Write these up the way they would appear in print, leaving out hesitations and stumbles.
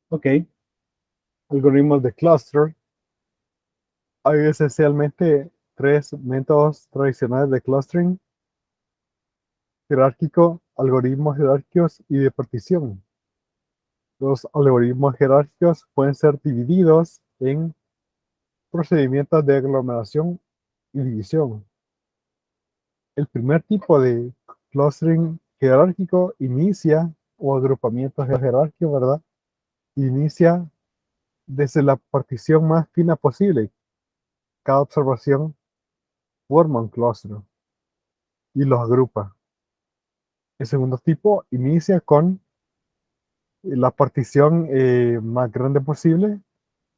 Ok, algoritmos de cluster. Hay esencialmente tres métodos tradicionales de clustering: jerárquico, algoritmos jerárquicos y de partición. Los algoritmos jerárquicos pueden ser divididos en procedimientos de aglomeración y división. El primer tipo de clustering jerárquico inicia, o agrupamiento jerárquico, ¿verdad? Inicia desde la partición más fina posible. Cada observación forma un clúster y los agrupa. El segundo tipo inicia con la partición más grande posible.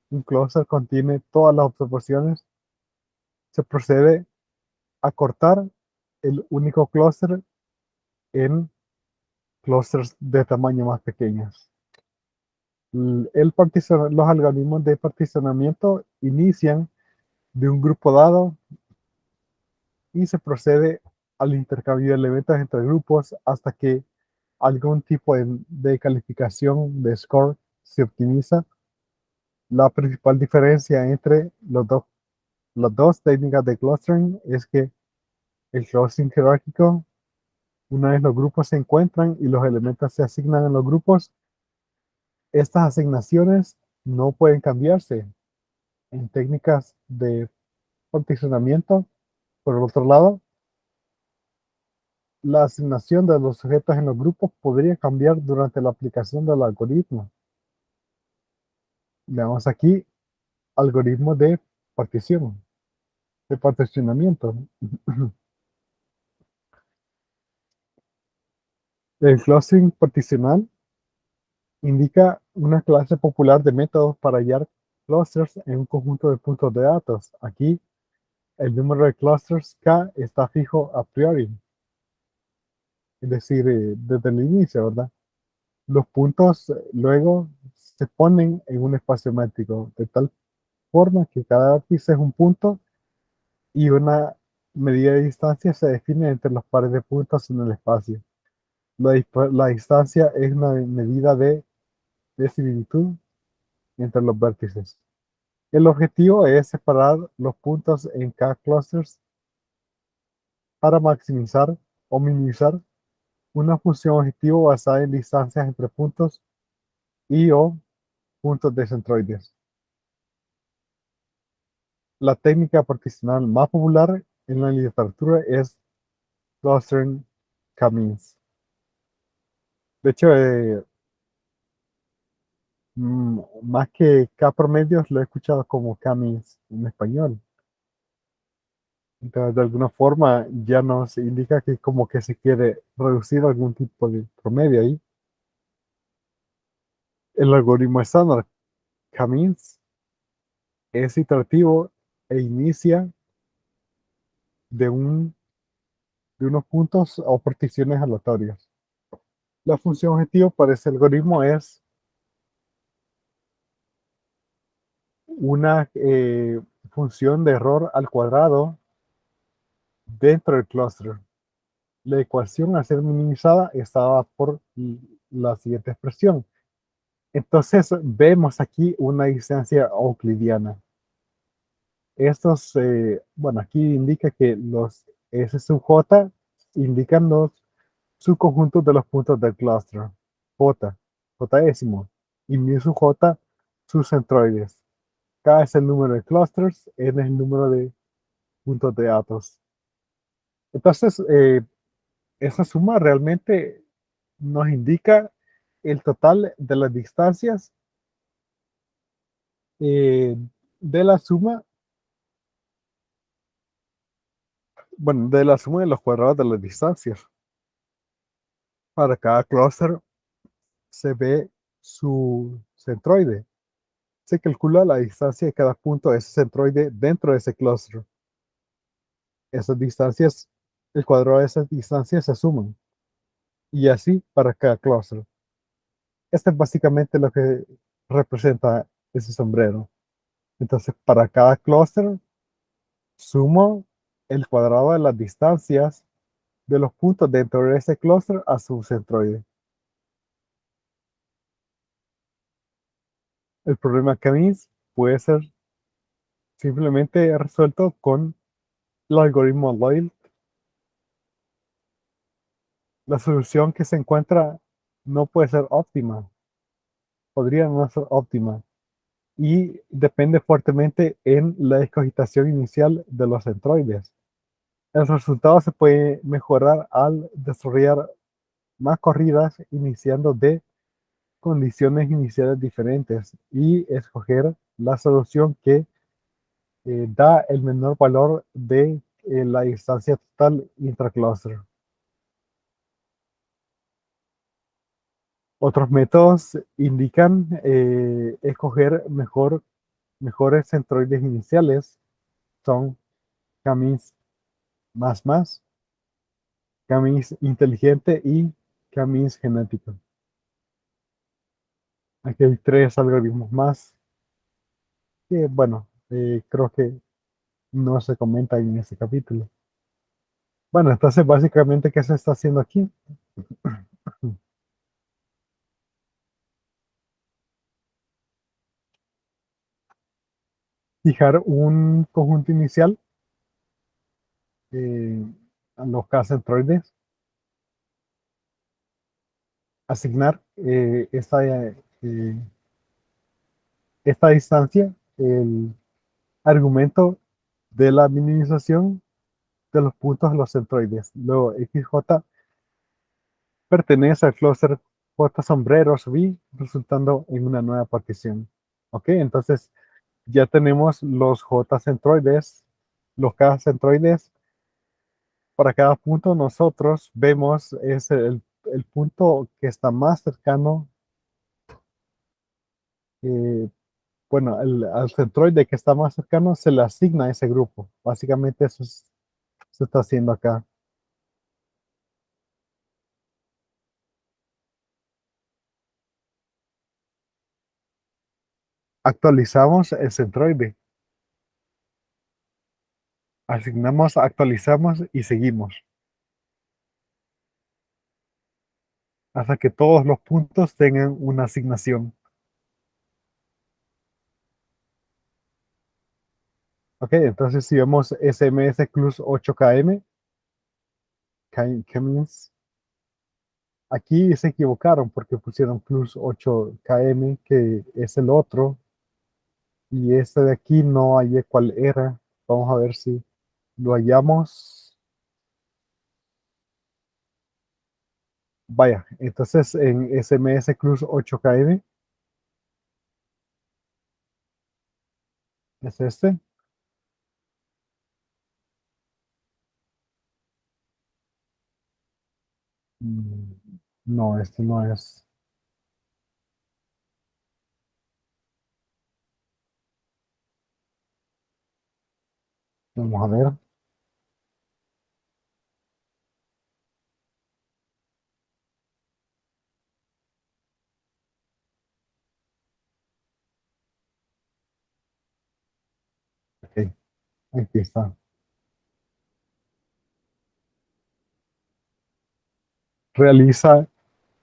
Un clúster contiene todas las observaciones. Se procede a cortar el único clúster en clústeres de tamaño más pequeños. Los algoritmos de particionamiento inician de un grupo dado y se procede al intercambio de elementos entre grupos hasta que algún tipo de calificación de score se optimiza. La principal diferencia entre las dos técnicas de clustering es que el clustering jerárquico, una vez los grupos se encuentran y los elementos se asignan en los grupos, estas asignaciones no pueden cambiarse. En técnicas de particionamiento, por el otro lado, la asignación de los sujetos en los grupos podría cambiar durante la aplicación del algoritmo. Veamos aquí algoritmo de partición, de particionamiento. El clustering particional indica una clase popular de métodos para hallar clusters en un conjunto de puntos de datos. Aquí el número de clusters K está fijo a priori, es decir, desde el inicio, ¿verdad? Los puntos luego se ponen en un espacio métrico, de tal forma que cada vértice es un punto y una medida de distancia se define entre los pares de puntos en el espacio. La distancia es una medida de similitud entre los vértices. El objetivo es separar los puntos en cada clusters para maximizar o minimizar una función objetivo basada en distancias entre puntos y o puntos de centroides. La técnica particional más popular en la literatura es clustering K-means. De hecho, más que K promedios, lo he escuchado como K-means en español. Entonces, de alguna forma, ya nos indica que como que se quiere reducir algún tipo de promedio ahí. El algoritmo estándar K-means es iterativo e inicia de, un, de unos puntos o particiones aleatorias. La función objetivo para ese algoritmo es una función de error al cuadrado dentro del clúster. La ecuación, al ser minimizada, está dada por la siguiente expresión. Entonces vemos aquí una distancia euclidiana. Bueno, aquí indica que los S sub J indican los subconjuntos de los puntos del clúster. J, J décimo, y mi sub J, sus centroides. K es el número de clusters, N es el número de puntos de datos. Entonces, esa suma realmente nos indica el total de las distancias eh, de la suma, bueno, de la suma de los cuadrados de las distancias. Para cada clúster se ve su centroide. Se calcula la distancia de cada punto de ese centroide dentro de ese clúster. Esas distancias, el cuadrado de esas distancias se suman. Y así para cada clúster. Esto es básicamente lo que representa ese sombrero. Entonces, para cada clúster, sumo el cuadrado de las distancias de los puntos dentro de ese clúster a su centroide. El problema Canis puede ser simplemente resuelto con el algoritmo Loyal. La solución que se encuentra no puede ser óptima, podría no ser óptima y depende fuertemente en la excogitación inicial de los centroides. El resultado se puede mejorar al desarrollar más corridas iniciando de condiciones iniciales diferentes y escoger la solución que da el menor valor de la distancia total intracluster. Otros métodos indican escoger mejores centroides iniciales. Son Camis más, Camis inteligente y Camis genético. Aquí hay tres algoritmos más que, bueno, creo que no se comentan en este capítulo. Bueno, entonces básicamente, ¿qué se está haciendo aquí? Fijar un conjunto inicial eh, a los K-centroides, asignar esta distancia, el argumento de la minimización de los puntos de los centroides. Luego, XJ pertenece al clúster J sombreros V, resultando en una nueva partición. Ok, entonces ya tenemos los J centroides, los K centroides. Para cada punto nosotros vemos es el punto que está más cercano, eh, bueno, al centroide que está más cercano se le asigna a ese grupo. Básicamente se está haciendo acá. Actualizamos el centroide, asignamos, actualizamos y seguimos hasta que todos los puntos tengan una asignación. Ok, entonces si vemos SMS Clus 8KM, Cummins, aquí se equivocaron porque pusieron Clus 8KM, que es el otro, y este de aquí no hallé cuál era. Vamos a ver si lo hallamos. Vaya, entonces en SMS Clus 8KM es este. Mm, No, este no es. Vamos a ver. Ok, aquí está. Realiza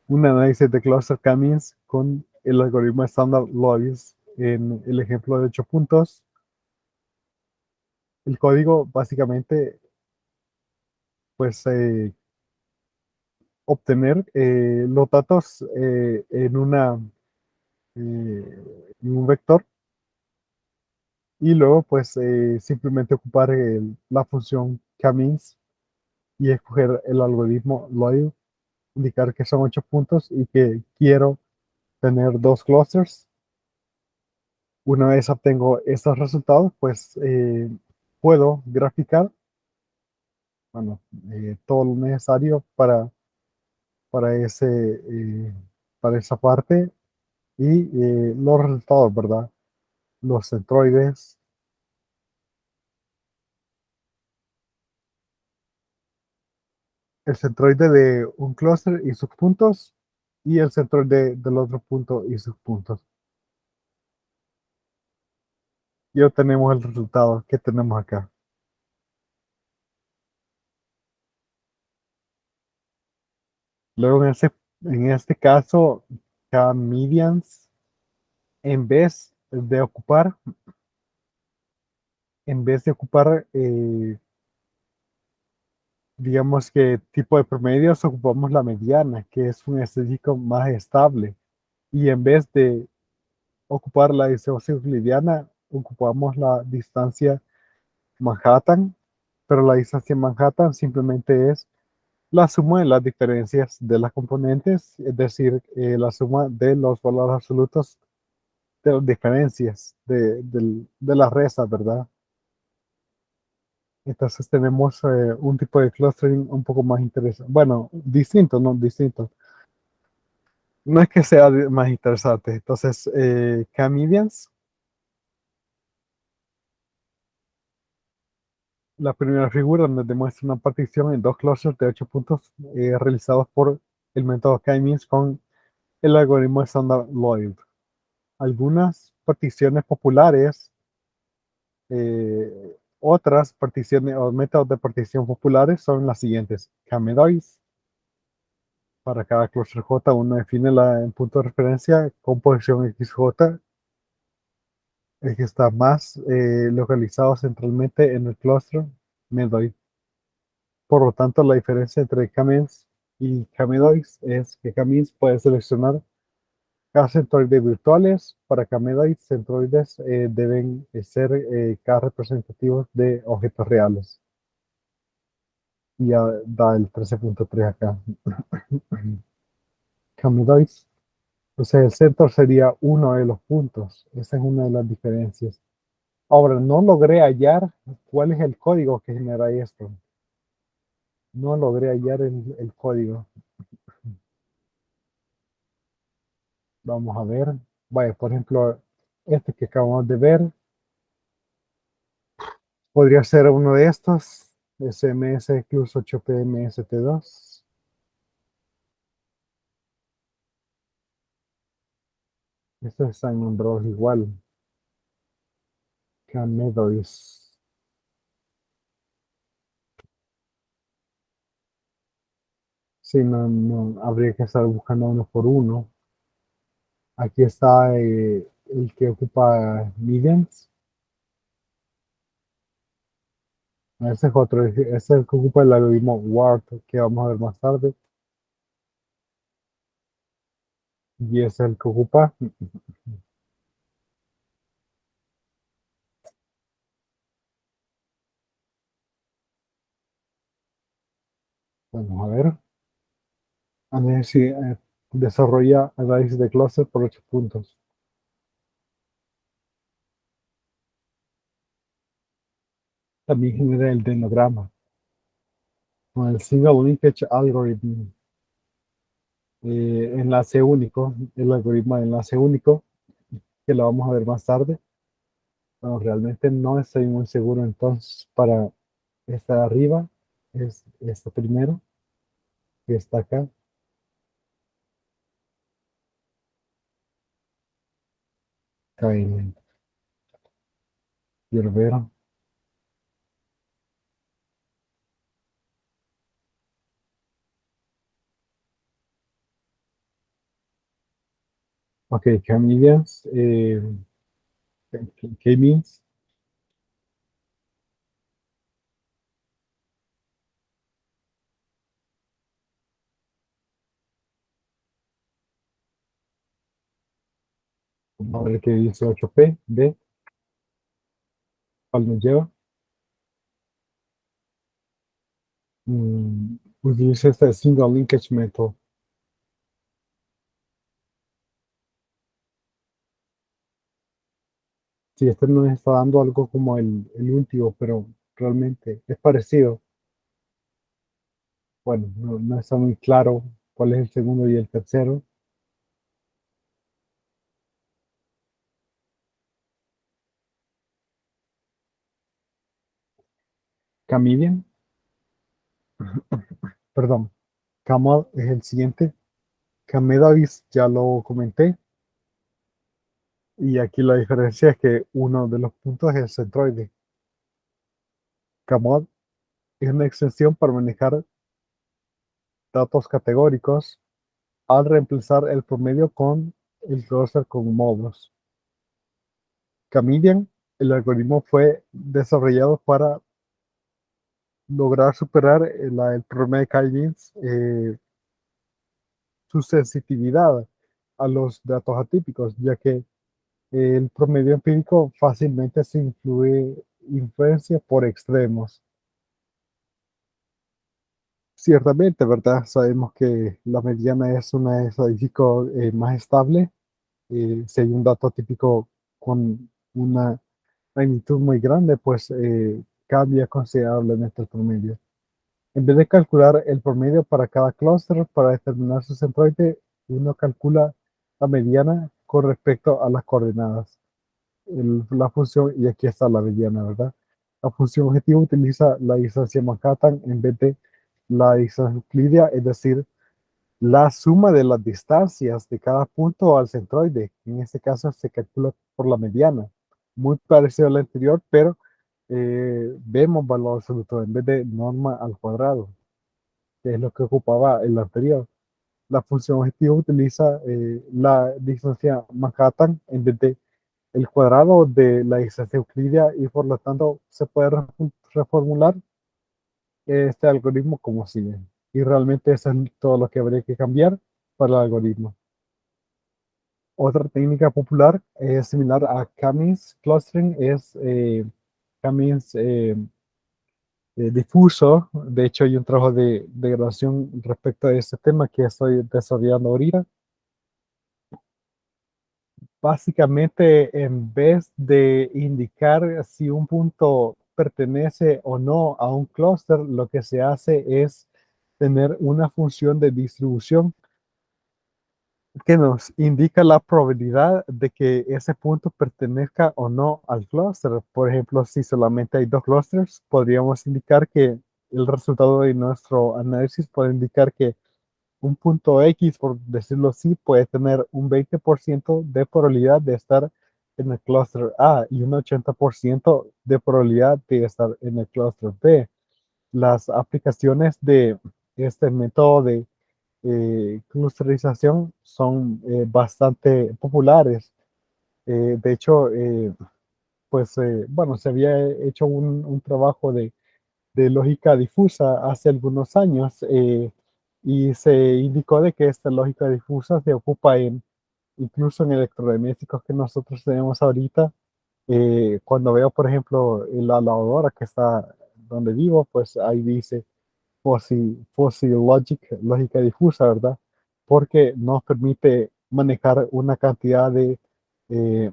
un análisis de cluster Cummings con el algoritmo estándar Lois en el ejemplo de 8 puntos. El código básicamente, pues, obtener los datos en un vector y luego, pues, simplemente ocupar la función Cummings y escoger el algoritmo Lois, indicar que son 8 puntos y que quiero tener dos clusters. Una vez obtengo estos resultados, pues puedo graficar, bueno, todo lo necesario para para esa parte y los resultados, ¿verdad? Los centroides, el centroide de un clúster y sus puntos y el centroide del otro punto y sus puntos. Y obtenemos el resultado que tenemos acá. Luego en este caso, K-medians en vez de ocupar, digamos que tipo de promedios, ocupamos la mediana, que es un estadístico más estable. Y en vez de ocupar la distancia euclidiana, ocupamos la distancia Manhattan, pero la distancia Manhattan simplemente es la suma de las diferencias de las componentes, es decir, la suma de los valores absolutos de las diferencias de las restas, ¿verdad? Entonces tenemos un tipo de clustering un poco más interesante. Bueno, distinto, no distinto. No es que sea más interesante. Entonces, K-medians, la primera figura donde demuestra una partición en dos clusters de 8 puntos realizados por el método K-means con el algoritmo de Standard-Lloyd. Algunas particiones populares, otras particiones o métodos de partición populares son las siguientes. K-medoids. Para cada clúster J, uno define el punto de referencia, composición XJ, el que está más localizado centralmente en el clúster Medoid. Por lo tanto, la diferencia entre K-means y K-medoids es que K-means puede seleccionar K centroides virtuales. Para K-medoids, centroides deben ser K representativos de objetos reales. Y ya da el 13.3 acá. K-medoids. Entonces el centro sería uno de los puntos. Esa es una de las diferencias. Ahora, no logré hallar cuál es el código que genera esto. No logré hallar el código. Vamos a ver. Vaya, por ejemplo, este que acabamos de ver podría ser uno de estos. SMS plus 8PMST2. Estos están nombrados igual. Camedois. Sí, no, no, habría que estar buscando uno por uno. Aquí está el que ocupa Millions. Ese es otro, ese es el que ocupa el algoritmo WART, que vamos a ver más tarde. Y ese es el que ocupa. Vamos a ver. A ver si desarrolla análisis de clúster por 8 puntos. También genera el denograma con el Single Linkage Algorithm. Enlace único, el algoritmo de enlace único, que lo vamos a ver más tarde. Bueno, realmente no estoy muy seguro entonces para esta de arriba, es esta primero, que está acá. KM, quiero ver. Ok, Camillas, K-means. Vamos a ver qué dice 8P, D, ¿cuál nos lleva? Utiliza este single linkage method. Sí, este nos está dando algo como el último, pero realmente es parecido. Bueno, no, no está muy claro cuál es el segundo y el tercero. Chameleon, perdón, Camel es el siguiente. Camedavis ya lo comenté. Y aquí la diferencia es que uno de los puntos es el centroide. Camel es una extensión para manejar datos categóricos al reemplazar el promedio con el clúster con módulos. Chameleon, el algoritmo fue desarrollado para lograr superar el problema de K-means, su sensitividad a los datos atípicos, ya que el promedio empírico fácilmente se influencia por extremos. Ciertamente, ¿verdad? Sabemos que la mediana es una estadística más estable. Si hay un dato típico con una magnitud muy grande, pues cambia considerablemente el promedio. En vez de calcular el promedio para cada clúster para determinar su centroide, uno calcula la mediana con respecto a las coordenadas. La función, y aquí está la mediana, ¿verdad? La función objetivo utiliza la distancia Manhattan en vez de la distancia euclidia, es decir, la suma de las distancias de cada punto al centroide. En este caso se calcula por la mediana. Muy parecido al anterior, pero vemos valor absoluto en vez de norma al cuadrado, que es lo que ocupaba el anterior. La función objetivo utiliza la distancia Manhattan en vez de el cuadrado de la distancia euclidia y por lo tanto se puede reformular este algoritmo como sigue. Y realmente eso es todo lo que habría que cambiar para el algoritmo. Otra técnica popular similar a K-means clustering es K-means difuso. De hecho, hay un trabajo de graduación respecto a este tema que estoy desarrollando ahorita. Básicamente, en vez de indicar si un punto pertenece o no a un clúster, lo que se hace es tener una función de distribución que nos indica la probabilidad de que ese punto pertenezca o no al clúster. Por ejemplo, si solamente hay dos clústeres, podríamos indicar que el resultado de nuestro análisis puede indicar que un punto X, por decirlo así, puede tener un 20% de probabilidad de estar en el clúster A y un 80% de probabilidad de estar en el clúster B. Las aplicaciones de este método de clusterización son bastante populares. De hecho, pues, bueno, se había hecho un trabajo de lógica difusa hace algunos años y se indicó de que esta lógica difusa se ocupa incluso en electrodomésticos que nosotros tenemos ahorita. Cuando veo, por ejemplo, la lavadora que está donde vivo, pues ahí dice fuzzy logic, lógica difusa, ¿verdad? Porque nos permite manejar una cantidad eh,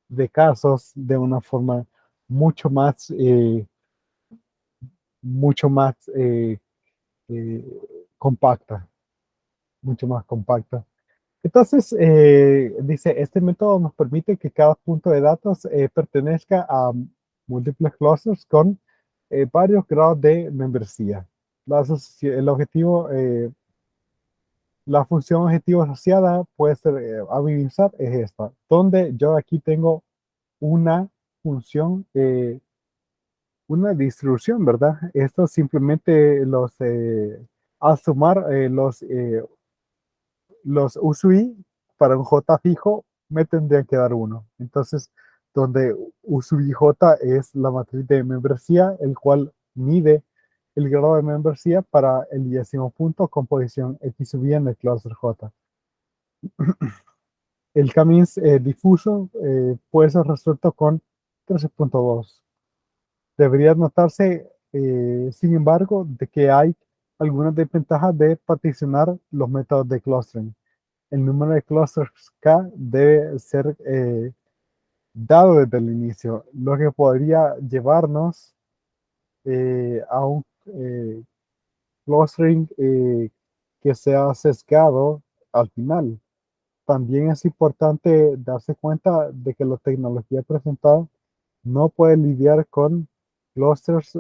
de casos de una forma mucho más, mucho más eh, compacta, mucho más compacta. Entonces, dice, este método nos permite que cada punto de datos pertenezca a múltiples clusters con varios grados de membresía. El objetivo, la función objetivo asociada puede ser habilitar es esta, donde yo aquí tengo una función, una distribución, ¿verdad? Esto simplemente al sumar los USUI para un J fijo me tendrían que dar uno. Entonces, donde USUI J es la matriz de membresía, el cual mide el grado de membresía para el 10º punto con posición X sub i en el cluster J. El K-means difuso puede ser resuelto con 13.2. Debería notarse, sin embargo, de que hay algunas desventajas de particionar los métodos de clustering. El número de clusters K debe ser dado desde el inicio, lo que podría llevarnos a un clustering que sea sesgado al final. También es importante darse cuenta de que la tecnología presentada no puede lidiar con clusters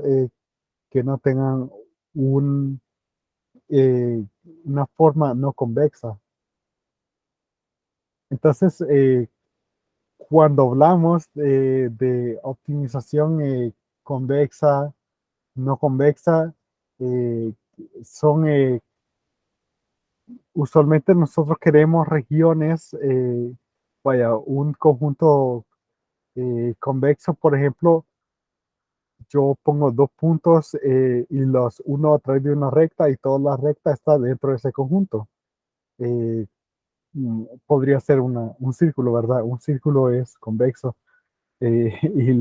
que no tengan un, eh, una forma no convexa. Entonces, cuando hablamos de optimización convexa, no convexa, eh, son usualmente nosotros queremos regiones, vaya, un conjunto Convexo, por ejemplo, yo pongo dos puntos y los uno a través de una recta y toda la recta está dentro de ese conjunto. Eh, Podría ser un círculo, ¿verdad? Un círculo es convexo. Y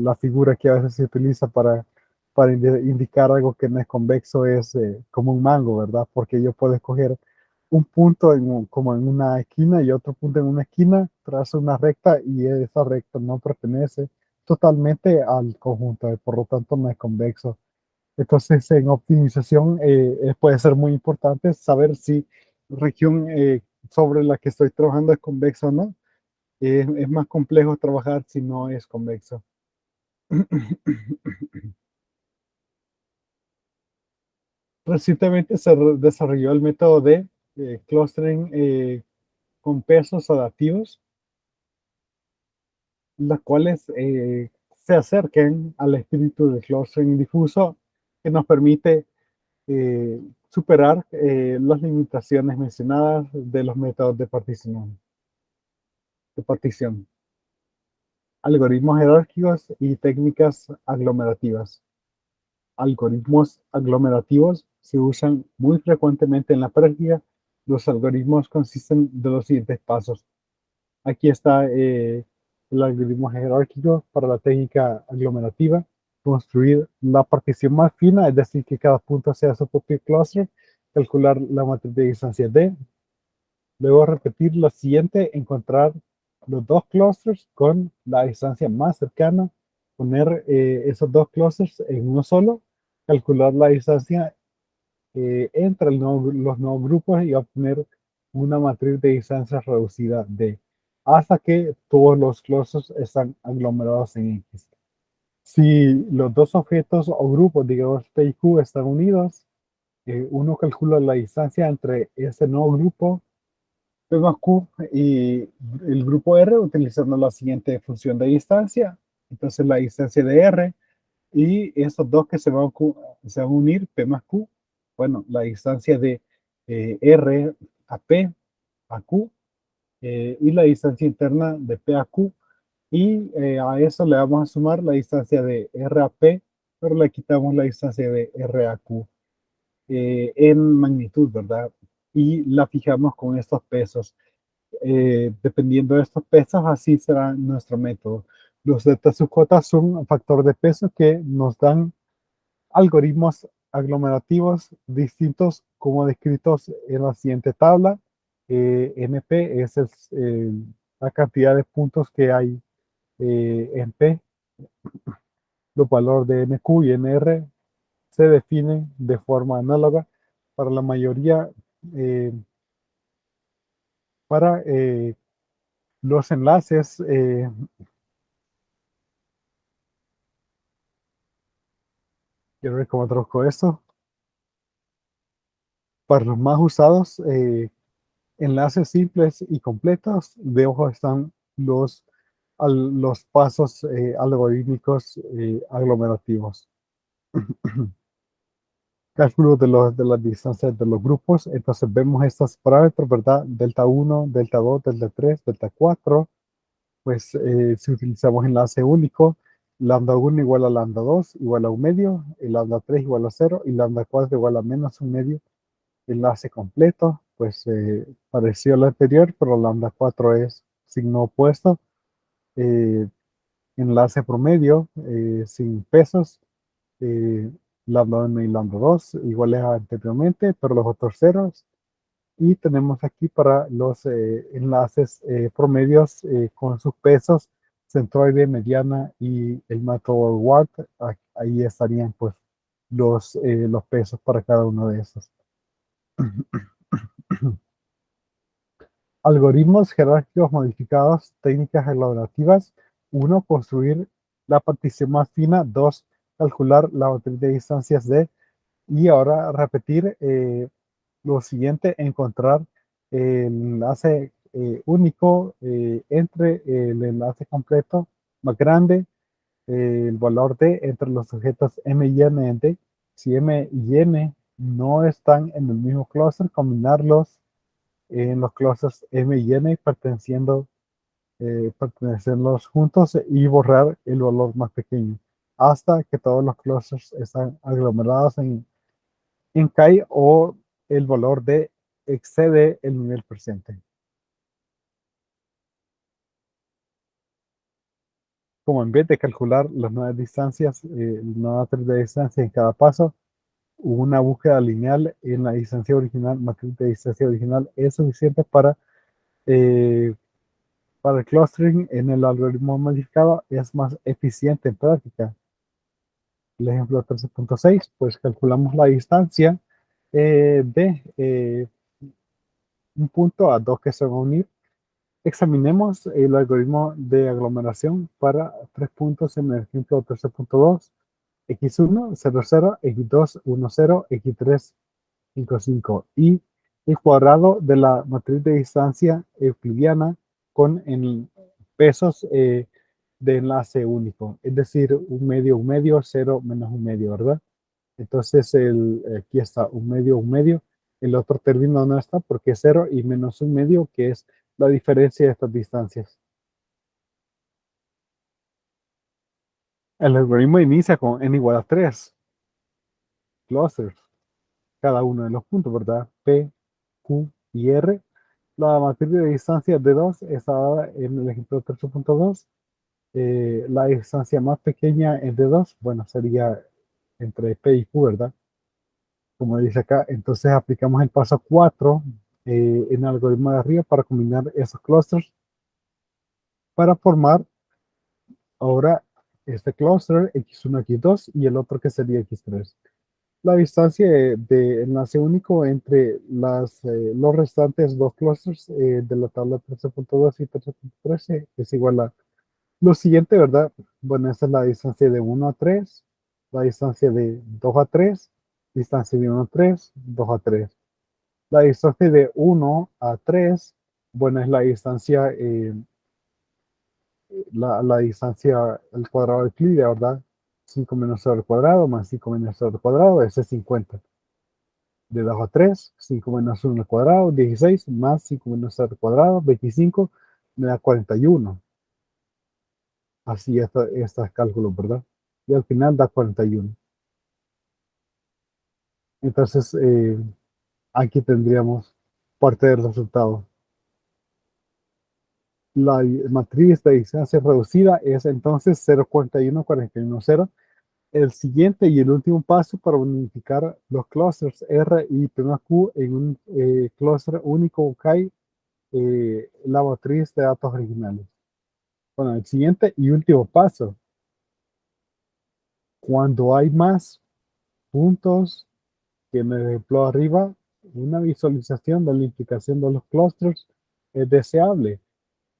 la figura que a veces se utiliza para indicar algo que no es convexo es como un mango, ¿verdad? Porque yo puedo escoger un punto como en una esquina y otro punto en una esquina, trazo una recta y esa recta no pertenece totalmente al conjunto, por lo tanto no es convexo. Entonces, en optimización puede ser muy importante saber si la región sobre la que estoy trabajando es convexa o no. Es más complejo trabajar si no es convexo. Recientemente se desarrolló el método de clustering con pesos adaptivos, las cuales se acerquen al espíritu del clustering difuso que nos permite superar las limitaciones mencionadas de los métodos de partición, algoritmos jerárquicos y técnicas aglomerativas. Algoritmos aglomerativos se usan muy frecuentemente en la práctica. Los algoritmos consisten de los siguientes pasos. Aquí está el algoritmo jerárquico para la técnica aglomerativa. Construir la partición más fina, es decir, que cada punto sea su propio cluster. Calcular la matriz de distancia D. Luego repetir lo siguiente, encontrar los dos clusters con la distancia más cercana, poner esos dos clusters en uno solo, calcular la distancia entre los nuevos grupos y obtener una matriz de distancia reducida D, hasta que todos los clusters están aglomerados en X. Si los dos objetos o grupos, digamos P y Q, están unidos, uno calcula la distancia entre ese nuevo grupo P más Q y el grupo R utilizando la siguiente función de distancia. Entonces la distancia de R y esos dos que se van a unir, P más Q, bueno, la distancia de R a P a Q y la distancia interna de P a Q. Y a eso le vamos a sumar la distancia de R a P, pero le quitamos la distancia de R a Q en magnitud, ¿verdad? Y la fijamos con estos pesos. Dependiendo de estos pesos, así será nuestro método. Los delta sub j son un factor de peso que nos dan algoritmos aglomerativos distintos como descritos en la siguiente tabla. NP es la cantidad de puntos que hay en P. Los valores de NQ y NR se definen de forma análoga para la mayoría, eh, para los enlaces. Quiero ver cómo traduzco esto. Para los más usados, enlaces simples y completos, debajo están los pasos algorítmicos aglomerativos. Cálculo de las distancias de los grupos. Entonces vemos estos parámetros, ¿verdad? Delta 1, delta 2, delta 3, delta 4. Pues si utilizamos enlace único, lambda 1 igual a lambda 2 igual a un medio, y lambda 3 igual a 0 y lambda 4 igual a menos un medio. Enlace completo, pues pareció al anterior, pero lambda 4 es signo opuesto. Eh, Enlace promedio sin pesos, eh, lambda 1 y lambda 2 iguales a anteriormente, pero los otros ceros. Y tenemos aquí para los enlaces promedios con sus pesos, centroide, mediana y el método Ward. Ahí estarían pues los pesos para cada uno de esos. Algoritmos jerárquicos modificados, técnicas elaborativas. Uno, construir la partición más fina. Dos, calcular la matriz de distancias D. Y ahora repetir lo siguiente, encontrar el enlace único entre el enlace completo más grande, el valor D entre los objetos M y N en D. Si M y N no están en el mismo clúster, combinarlos en los clusters M y N perteneciendo pertenecerlos juntos y borrar el valor más pequeño hasta que todos los clusters están aglomerados en CAI o el valor de excede el nivel presente. Como en vez de calcular las nuevas distancias, la matriz de distancia en cada paso, una búsqueda lineal en la distancia original, matriz de distancia original, es suficiente eh, para el clustering en el algoritmo modificado, es más eficiente en práctica. El ejemplo 13.6, pues calculamos la distancia de un punto a dos que se van a unir. Examinemos el algoritmo de aglomeración para 3 puntos en el ejemplo 13.2, x1, 0, 0, x2, 1, 0, x3, 5, 5 y el cuadrado de la matriz de distancia euclidiana con en pesos de enlace único, es decir, un medio, 0 menos un medio, ¿verdad? Entonces aquí está un medio, el otro término no está porque es 0 y menos un medio, que es la diferencia de estas distancias. El algoritmo inicia con n igual a 3 clusters, cada uno de los puntos, ¿verdad? P, Q y R. La matriz de distancia de 2 está dada en el ejemplo 13.2. La distancia más pequeña es de 2, bueno, sería entre P y Q, ¿verdad? Como dice acá, entonces aplicamos el paso 4 en el algoritmo de arriba para combinar esos clusters para formar ahora este cluster X1, X2 y el otro que sería X3. La distancia de enlace único entre los restantes dos clusters de la tabla 13.2 y 13.13 es igual a lo siguiente, ¿verdad? Bueno, esa es la distancia de 1 a 3, la distancia de 2 a 3, distancia de 1 a 3, 2 a 3. La distancia de 1 a 3, bueno, es la distancia, la distancia al cuadrado de Euclides, ¿verdad? 5 menos 0 al cuadrado más 5 menos 0 al cuadrado, ese es 50. De 2 a 3, 5 menos 1 al cuadrado, 16, más 5 menos 0 al cuadrado, 25, me da 41. Así estos cálculos, ¿verdad? Y al final da 41. Entonces, aquí tendríamos parte del resultado. La matriz de distancia reducida es entonces 0,41, 41, 0. El siguiente y el último paso para unificar los clusters R y Q en un clúster único CAI, la matriz de datos originales. Bueno, el siguiente y último paso, cuando hay más puntos que me ejemplo arriba, una visualización de la implicación de los clusters es deseable.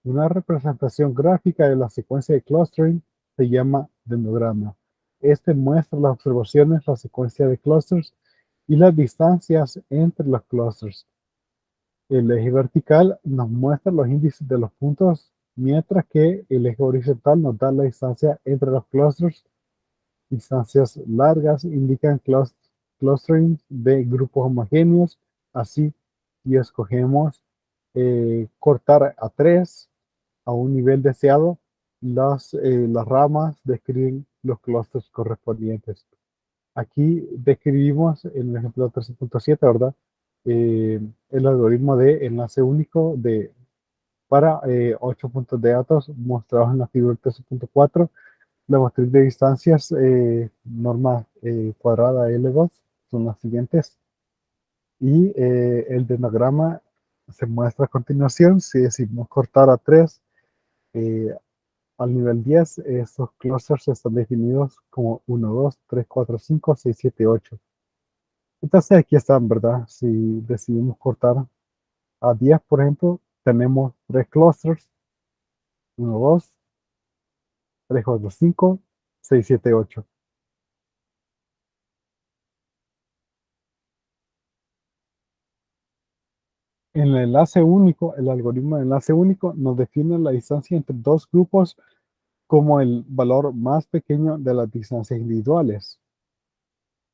Una representación gráfica de la secuencia de clustering se llama dendrograma. Este muestra las observaciones, la secuencia de clusters y las distancias entre los clusters. El eje vertical nos muestra los índices de los puntos, mientras que el eje horizontal nos da la distancia entre los clusters. Distancias largas indican clustering de grupos homogéneos. Así, y escogemos cortar a 3 a un nivel deseado, las ramas describen los clústeres correspondientes. Aquí describimos en el ejemplo 13.7, ¿verdad? El algoritmo de enlace único para 8 puntos de datos mostrados en la figura 13.4. La matriz de distancias, norma cuadrada L2, son las siguientes. Y el dendrograma se muestra a continuación. Si decimos cortar a 3, al nivel 10, estos clusters están definidos como 1, 2, 3, 4, 5, 6, 7, 8. Entonces aquí están, ¿verdad? Si decidimos cortar a 10, por ejemplo, tenemos 3 clusters, 1, 2, 3, 4, 5, 6, 7, 8. En el enlace único, el algoritmo de enlace único nos define la distancia entre dos grupos como el valor más pequeño de las distancias individuales.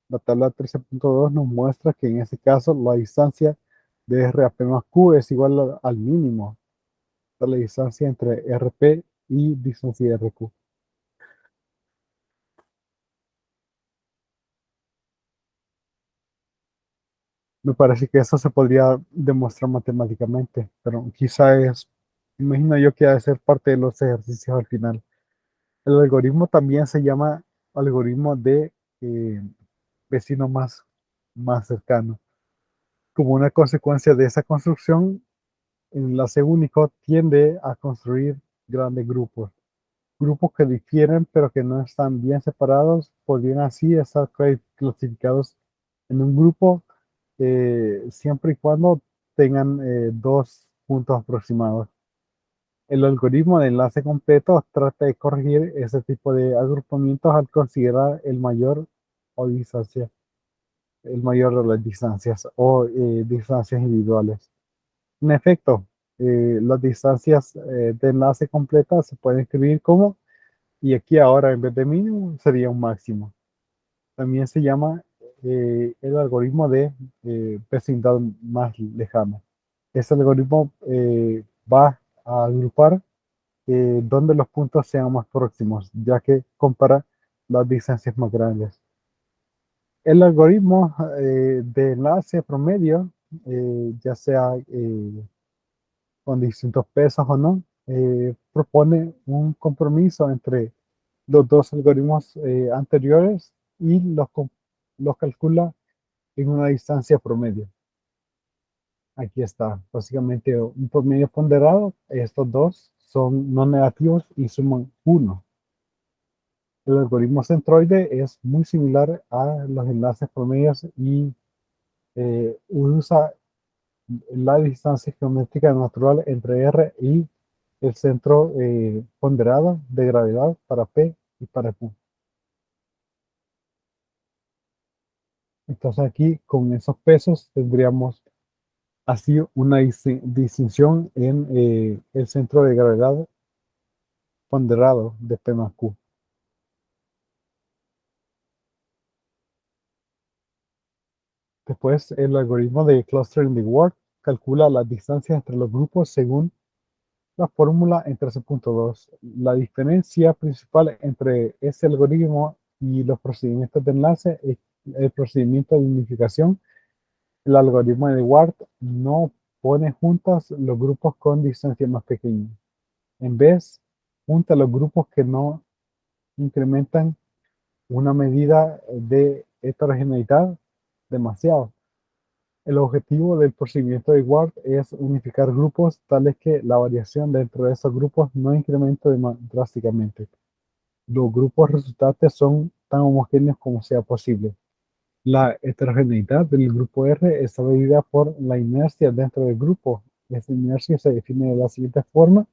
La tabla 13.2 nos muestra que en este caso la distancia de R a P más Q es igual al mínimo. de la distancia entre RP y distancia RQ. Me parece que eso se podría demostrar matemáticamente, pero quizá imagino yo que ha de ser parte de los ejercicios al final. El algoritmo también se llama algoritmo de eh, vecino más cercano. Como una consecuencia de esa construcción, el enlace único tiende a construir grandes grupos. Grupos que difieren pero que no están bien separados podrían así estar clasificados en un grupo siempre y cuando tengan dos puntos aproximados. El algoritmo de enlace completo trata de corregir ese tipo de agrupamientos al considerar el mayor de las distancias o distancias individuales. En efecto, las distancias de enlace completa se pueden escribir como, y aquí ahora en vez de mínimo sería un máximo. También se llama el algoritmo de vecindad más lejana. Este algoritmo va a agrupar donde los puntos sean más próximos, ya que compara las distancias más grandes. El algoritmo de enlace promedio, ya sea con distintos pesos o no, propone un compromiso entre los dos algoritmos anteriores y los calcula en una distancia promedio. Aquí está, básicamente un promedio ponderado. Estos dos son no negativos y suman 1. El algoritmo centroide es muy similar a los enlaces promedios y usa la distancia geométrica natural entre R y el centro ponderado de gravedad para P y para Q. Entonces aquí con esos pesos tendríamos así una distinción en el centro de gravedad ponderado de P más Q. Después, el algoritmo de clustering de Ward calcula las distancias entre los grupos según la fórmula en 13.2. La diferencia principal entre este algoritmo y los procedimientos de enlace es el procedimiento de unificación. El algoritmo de Ward no pone juntas los grupos con distancia más pequeña. En vez, junta los grupos que no incrementan una medida de heterogeneidad demasiado. El objetivo del procedimiento de Ward es unificar grupos tales que la variación dentro de esos grupos no incremente drásticamente. Los grupos resultantes son tan homogéneos como sea posible. La heterogeneidad del grupo R está medida por la inercia dentro del grupo. Esta inercia se define de la siguiente forma: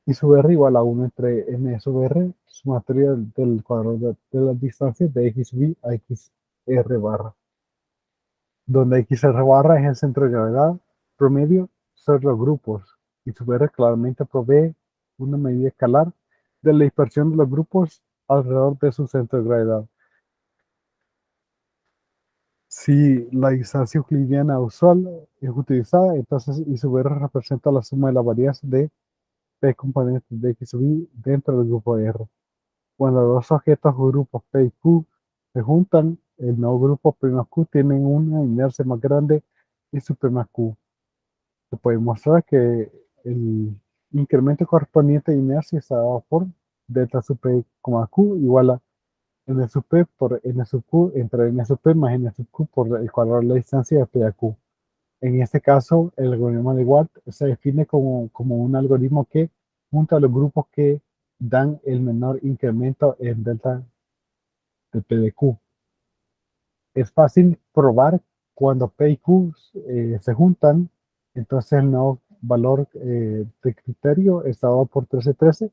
I sub R igual a 1 entre M sub R, sumatoria del cuadrado de las distancias de X sub I a X R barra, donde XR barra es el centro de gravedad promedio sobre los grupos, y sub R claramente provee una medida escalar de la dispersión de los grupos alrededor de su centro de gravedad. Si la distancia euclidiana usual es utilizada, entonces I sub R representa la suma de la varianza de P componentes de X sub I dentro del grupo R. Cuando dos objetos o grupos P y Q se juntan, el nuevo grupo P más Q tiene una inercia más grande y su P más Q. Se puede mostrar que el incremento correspondiente de inercia está dado por delta sub P, Q igual a N sub P por N sub Q entre N sub P más N sub Q por el cuadrado de la distancia de P a Q. En este caso, el algoritmo de Ward se define como un algoritmo que junta los grupos que dan el menor incremento en delta de P de Q. Es fácil probar cuando P y Q se juntan, entonces el nuevo valor de criterio está dado por 1313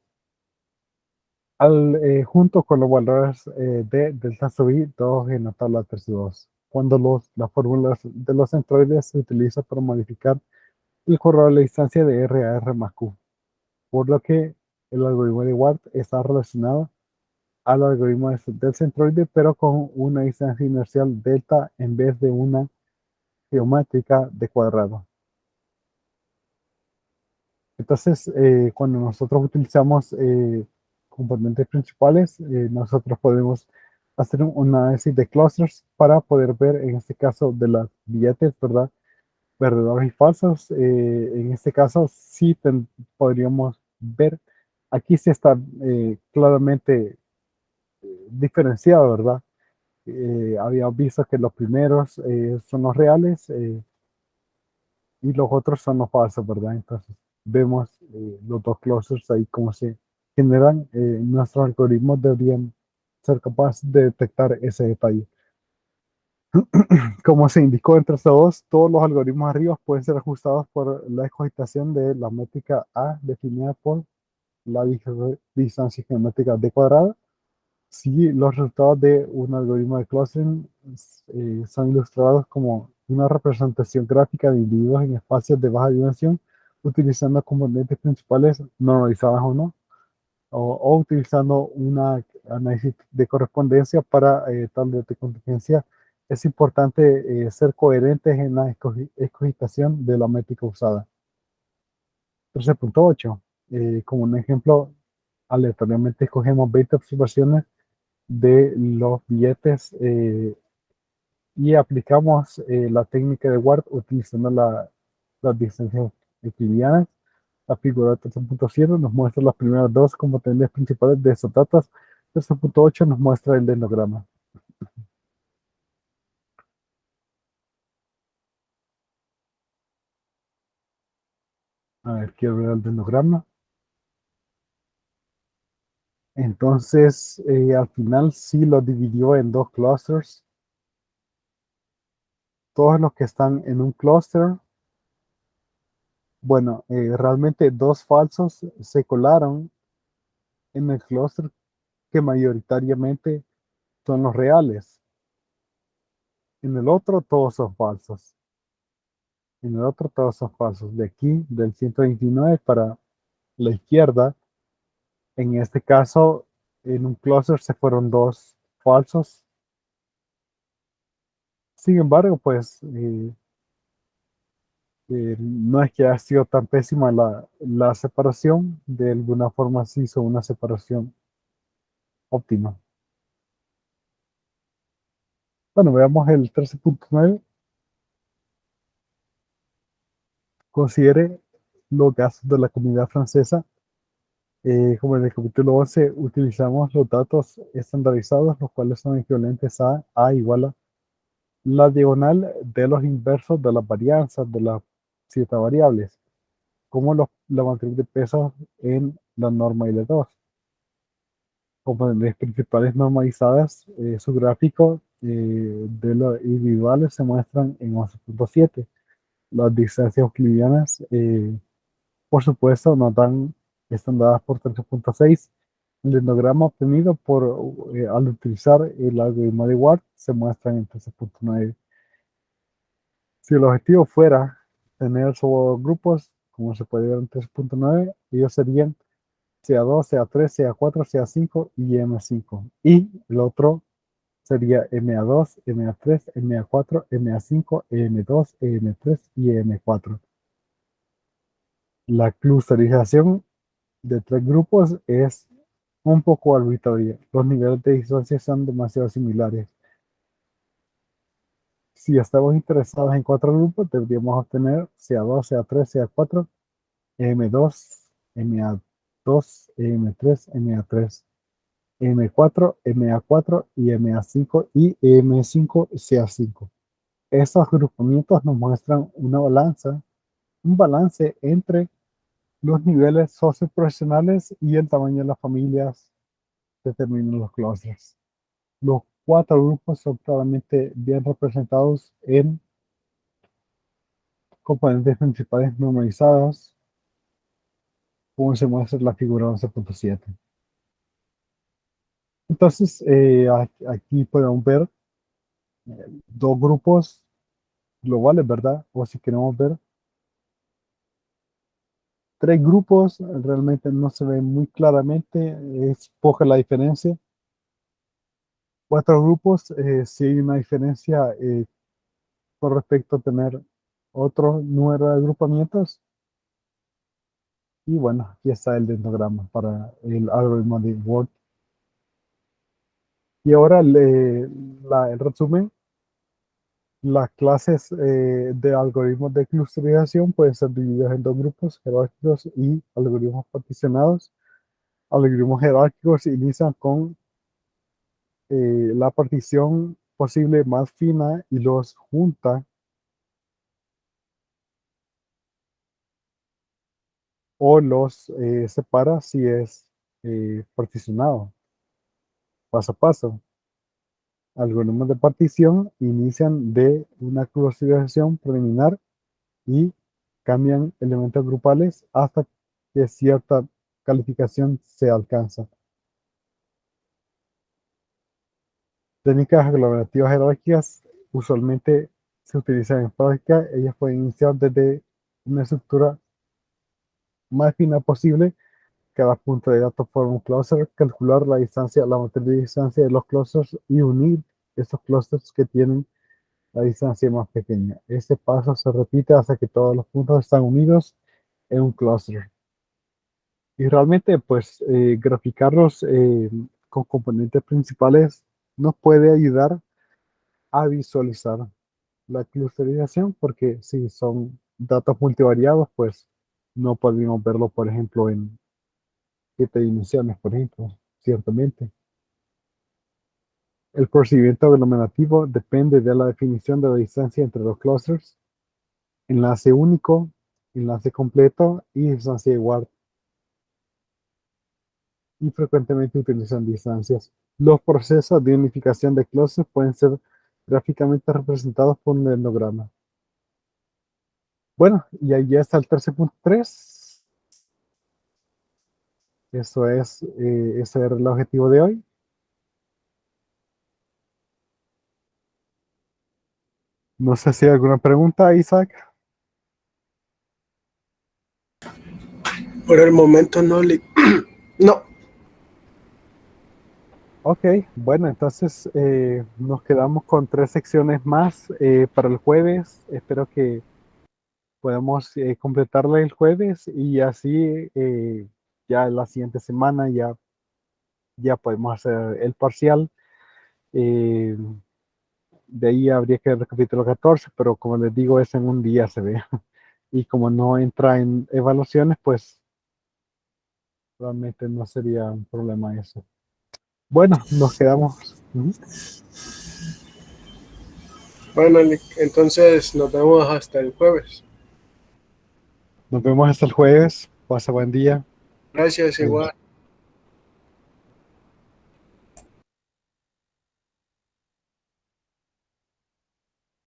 junto con los valores de delta sub I, todos en la tabla 13.2. Cuando las fórmulas de los centroides se utilizan para modificar el corredor de la distancia de R a R más Q, por lo que el algoritmo de Ward está relacionado al algoritmo del centroide, pero con una distancia inercial delta en vez de una geométrica de cuadrado. Entonces, cuando nosotros utilizamos componentes principales, nosotros podemos hacer un análisis de clusters para poder ver, en este caso, de las billetes, ¿verdad? Verdaderos y falsos. En este caso, sí podríamos ver, aquí sí está claramente diferenciado, ¿verdad? Habíamos visto que los primeros son los reales y los otros son los falsos, ¿verdad? Entonces, vemos los dos clusters ahí cómo se generan. Nuestros algoritmos deberían ser capaces de detectar ese detalle. Como se indicó entre estos dos, todos los algoritmos arriba pueden ser ajustados por la excogitación de la métrica A definida por la distancia geométrica d cuadrada. Si los resultados de un algoritmo de clustering son ilustrados como una representación gráfica de individuos en espacios de baja dimensión, utilizando componentes principales normalizadas o no, o utilizando un análisis de correspondencia para tablas de contingencia, es importante ser coherentes en la escogitación de la métrica usada. 13.8. Como un ejemplo, aleatoriamente escogemos 20 observaciones de los billetes y aplicamos la técnica de Ward utilizando las distancias euclidianas. La figura 13.7 nos muestra las primeras dos componentes principales de esos datos. 13.8 nos muestra el dendrograma. A ver, quiero ver el dendrograma. Entonces, al final sí lo dividió en dos clusters. Todos los que están en un cluster, bueno, realmente dos falsos se colaron en el clúster que mayoritariamente son los reales. En el otro todos son falsos. En el otro todos son falsos. De aquí, del 129 para la izquierda, en este caso, en un clúster se fueron dos falsos. Sin embargo, pues no es que haya sido tan pésima la separación. De alguna forma se hizo una separación óptima. Bueno, veamos el 13.9. Considere los gastos de la comunidad francesa. Como en el capítulo 11, utilizamos los datos estandarizados, los cuales son equivalentes a A igual a la diagonal de los inversos de las varianzas de las siete variables, como la matriz de pesos en la norma L2. Componentes principales normalizadas, su gráfico de los individuales se muestran en 11.7. Las distancias euclidianas, por supuesto, nos dan, están dadas por 13.6. El dendrograma obtenido al utilizar el algoritmo de Ward se muestra en 13.9. Si el objetivo fuera tener subgrupos, como se puede ver en 13.9, ellos serían CA2, CA3, CA4, CA5 y M5. Y el otro sería MA2, MA3, MA4, MA5, EM2, EM3 y EM4. La clusterización de tres grupos es un poco arbitraria. Los niveles de distancia son demasiado similares. Si estamos interesados en cuatro grupos, deberíamos obtener CA2, CA3, CA4, M2, MA2, EM3, MA3, M4, MA4 y MA5 y EM5, CA5. Estos agrupamientos nos muestran un balance entre los niveles socioprofesionales y el tamaño de las familias determinan los clusters. Los cuatro grupos son claramente bien representados en componentes principales normalizados, como se muestra en la figura 11.7. Entonces, aquí podemos ver dos grupos globales, ¿verdad? O si queremos ver tres grupos, realmente no se ve muy claramente, es poca la diferencia. Cuatro grupos, sí hay una diferencia con respecto a tener otro número de agrupamientos. Y bueno, aquí está el dendrograma para el algoritmo de Word. Y ahora el resumen. Las clases de algoritmos de clusterización pueden ser divididas en dos grupos, jerárquicos y algoritmos particionados. Algoritmos jerárquicos inician con la partición posible más fina y los junta o los separa si es particionado, paso a paso. Algoritmos de partición inician de una clusterización preliminar y cambian elementos grupales hasta que cierta calificación se alcanza. Técnicas aglomerativas jerárquicas usualmente se utilizan en práctica. Ellas pueden iniciar desde una estructura más fina posible. Cada punto de datos forma un cluster, calcular la distancia, la matriz de distancia de los clusters y unir esos clusters que tienen la distancia más pequeña. Este paso se repite hasta que todos los puntos están unidos en un cluster. Y realmente, pues, graficarlos con componentes principales nos puede ayudar a visualizar la clusterización, porque si son datos multivariados, pues no podemos verlo, por ejemplo, en 7 dimensiones, por ejemplo, ciertamente. El procedimiento aglomerativo depende de la definición de la distancia entre los clusters, enlace único, enlace completo y distancia igual, y frecuentemente utilizan distancias. Los procesos de unificación de clusters pueden ser gráficamente representados por un endograma. Bueno, y ahí ya está el 13.3. Ese era el objetivo de hoy. No sé si hay alguna pregunta, Isaac. Por el momento no le... No. Ok, bueno, entonces nos quedamos con 3 secciones más para el jueves. Espero que podamos completarla el jueves y así ya la siguiente semana ya podemos hacer el parcial. Eh, de ahí habría que ver el capítulo 14, pero como les digo, es en un día se ve. Y como no entra en evaluaciones, pues realmente no sería un problema eso. Bueno, nos quedamos. Bueno, entonces nos vemos hasta el jueves. Nos vemos hasta el jueves. Pasa buen día. Gracias, Adiós. igual.